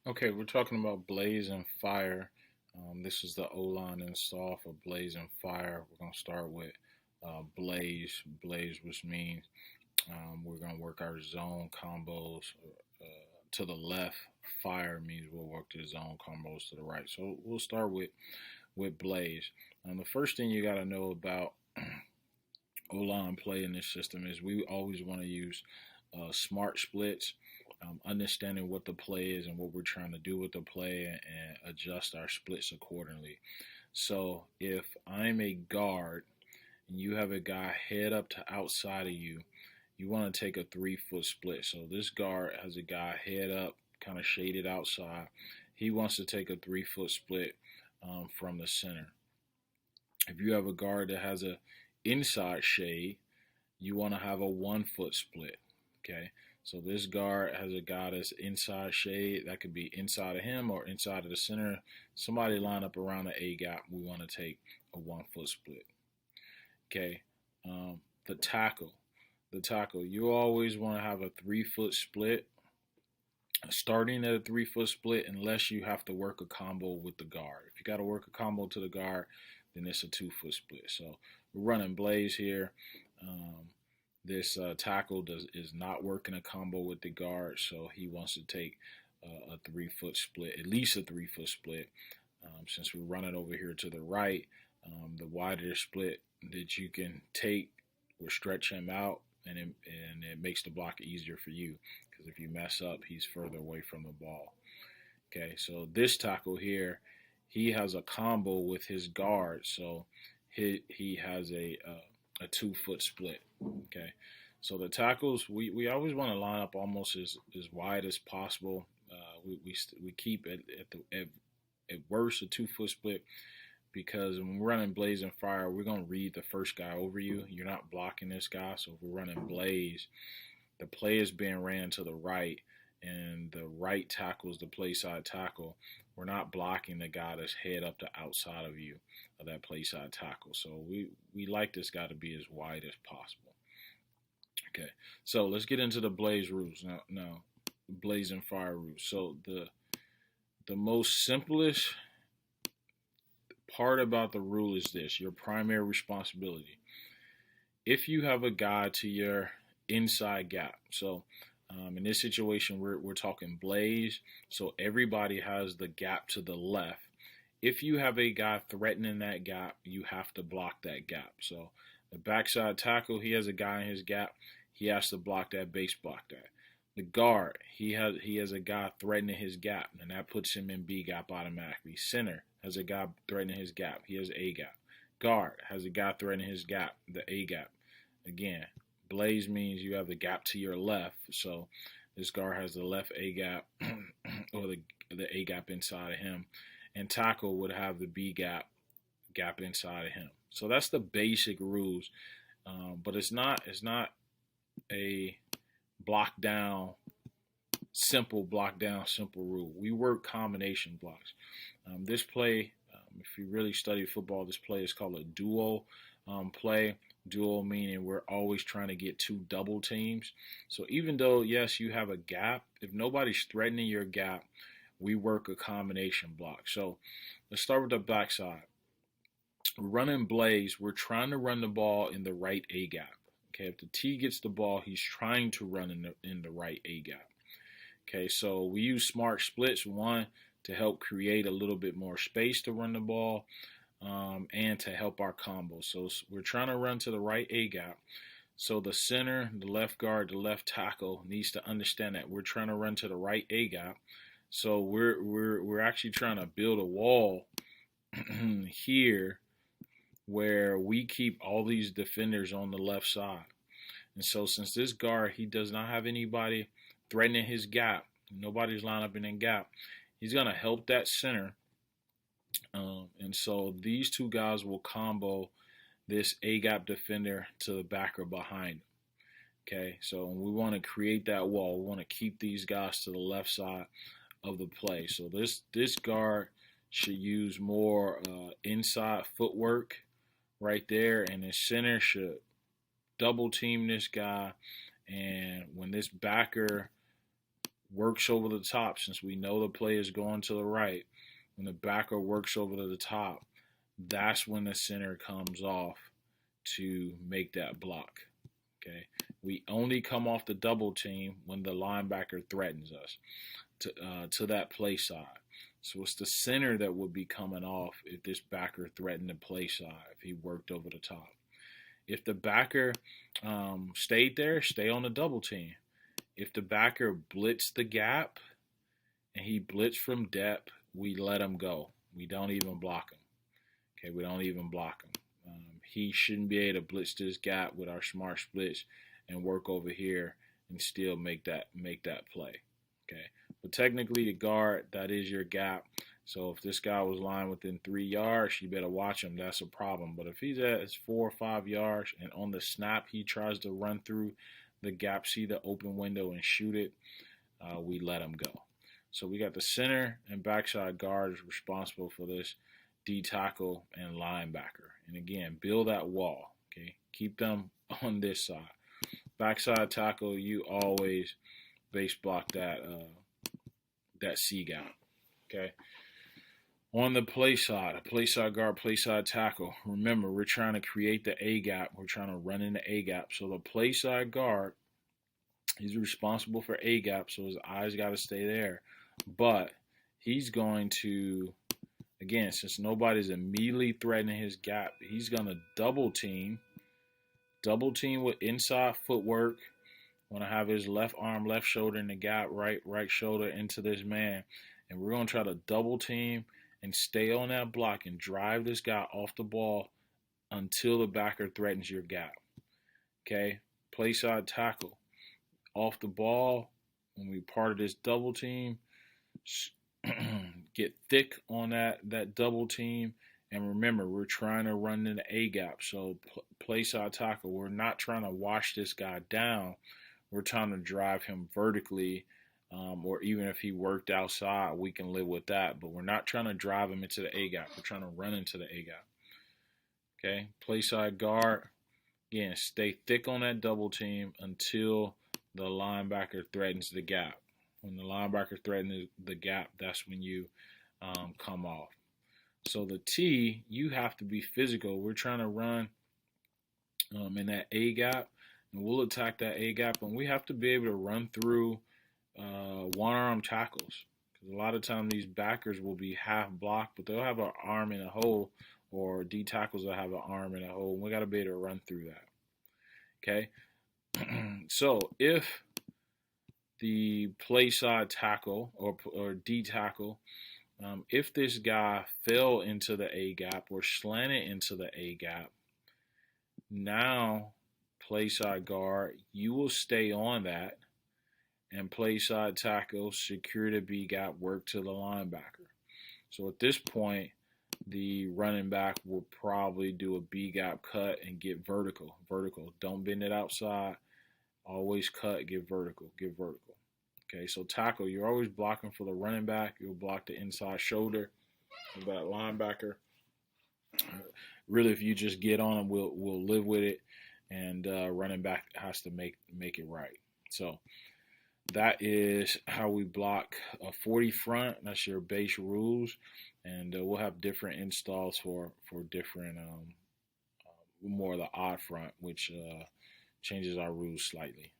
Okay, we're talking about Blaze and Fire. This is the Oline install for Blaze and Fire. We're going to start with Blaze. Blaze, which means we're going to work our zone combos to the left. Fire means we'll work the zone combos to the right. So we'll start with Blaze. The first thing you got to know about O-line play in this system is we always want to use smart splits, understanding what the play is and what we're trying to do with the play and adjust our splits accordingly. So if I'm a guard and you have a guy head up to outside of you, you want to take a 3-foot split. So this guard has a guy head up, kind of shaded outside. He wants to take a 3-foot split from the center. If you have a guard that has a inside shade, you want to have a 1-foot split. Okay, so this guard has a guy that's inside shade. That could be inside of him or inside of the center. Somebody line up around the A gap. We want to take a 1-foot split. Okay, the tackle. The tackle. You always want to have a 3-foot split. Starting at a 3-foot split, unless you have to work a combo with the guard. If you got to work a combo to the guard, then it's a 2-foot split. So we're running Blaze here. This tackle is not working a combo with the guard, so he wants to take a 3-foot split, at least a 3-foot split. Since we're running over here to the right, the wider split that you can take will stretch him out, and it makes the block easier for you, because if you mess up, he's further away from the ball. Okay, so this tackle here, he has a combo with his guard, so he has a 2-foot split. Okay, so the tackles, we always want to line up almost as wide as possible. We keep at worst a 2-foot split, because when we're running Blaze and Fire, we're going to read the first guy over you. You're not blocking this guy. So if we're running Blaze, the play is being ran to the right, and the right tackle is the play side tackle. We're not blocking the guy that's head up to outside of you of that play side tackle. So we like this guy to be as wide as possible. Okay, so let's get into the Blaze rules now. Blaze and Fire rules. So the most simplest part about the rule is this: your primary responsibility. If you have a guy to your inside gap, so in this situation we're talking Blaze, so everybody has the gap to the left. If you have a guy threatening that gap, you have to block that gap. So the backside tackle, he has a guy in his gap, he has to block that, base block that. The guard, he has a guy threatening his gap, and that puts him in B gap automatically. Center has a guy threatening his gap, he has A gap. Guard has a guy threatening his gap, the A gap. Again, Blaze means you have the gap to your left, so this guard has the left A gap or the A gap inside of him, and tackle would have the B gap inside of him. So that's the basic rules, but it's not a simple rule. We work combination blocks. This play, if you really study football, this play is called a duo play. Duo meaning we're always trying to get 2 double teams. So even though, yes, you have a gap, if nobody's threatening your gap, we work a combination block. So let's start with the backside. We're running Blaze. We're trying to run the ball in the right A gap. Okay, if the T gets the ball, he's trying to run in the right A gap. Okay, so we use smart splits, one, to help create a little bit more space to run the ball, and to help our combo. So we're trying to run to the right A gap. So the center, the left guard, the left tackle needs to understand that we're trying to run to the right A gap. So we're actually trying to build a wall here where we keep all these defenders on the left side. And so since this guard, he does not have anybody threatening his gap, nobody's lined up in that gap, he's going to help that center. And so these 2 guys will combo this A-gap defender to the backer behind him. Okay, so we want to create that wall. We want to keep these guys to the left side of the play. So this guard should use more inside footwork right there, and the center should double team this guy. And when this backer works over the top, since we know the play is going to the right, when the backer works over to the top, that's when the center comes off to make that block. Okay, we only come off the double team when the linebacker threatens us to that play side. So it's the center that would be coming off if this backer threatened the play side, if he worked over the top. If the backer stayed there, stay on the double team. If the backer blitzed the gap and he blitzed from depth, we let him go. We don't even block him. Okay, we don't even block him. He shouldn't be able to blitz this gap with our smart splits and work over here and still make that play. Okay, but technically the guard, that is your gap. So if this guy was lying within 3 yards, you better watch him. That's a problem. But if he's at his 4 or 5 yards and on the snap he tries to run through the gap, see the open window and shoot it, we let him go. So we got the center and backside guard is responsible for this D tackle and linebacker. And again, build that wall. Okay, keep them on this side. Backside tackle, you always base block that C gap. Okay. On the play side guard, play side tackle. Remember, we're trying to create the A gap. We're trying to run in the A gap. So the play side guard, he's responsible for A gap, so his eyes got to stay there. But he's going to, again, since nobody's immediately threatening his gap, he's going to double team with inside footwork. Want to have his left arm, left shoulder in the gap, right shoulder into this man. And we're going to try to double team and stay on that block and drive this guy off the ball until the backer threatens your gap. Okay? Play side tackle. Off the ball, when we part of this double team, get thick on that double team. And remember, we're trying to run in the A gap. So play side tackle, we're not trying to wash this guy down. We're trying to drive him vertically, or even if he worked outside, we can live with that. But we're not trying to drive him into the A gap. We're trying to run into the A gap. Okay, play side guard. Again, stay thick on that double team until the linebacker threatens the gap. When the linebacker threatens the gap, that's when you come off. So the T, you have to be physical. We're trying to run in that A gap, and we'll attack that A gap, and we have to be able to run through one-arm tackles. Because a lot of times these backers will be half blocked, but they'll have an arm in a hole, or D tackles will have an arm in a hole, and we got to be able to run through that. Okay? So if the play side tackle or D tackle, if this guy fell into the A gap or slanted into the A gap, now play side guard, you will stay on that, and play side tackle, secure the B gap, work to the linebacker. So at this point, the running back will probably do a B gap cut and get vertical. Don't bend it outside. Always cut, get vertical. Okay, so tackle, you're always blocking for the running back. You'll block the inside shoulder of that linebacker. Really, if you just get on them, we'll live with it, and running back has to make it right. So that is how we block a 40 front. That's your base rules, and we'll have different installs for different more of the odd front, which changes our rules slightly.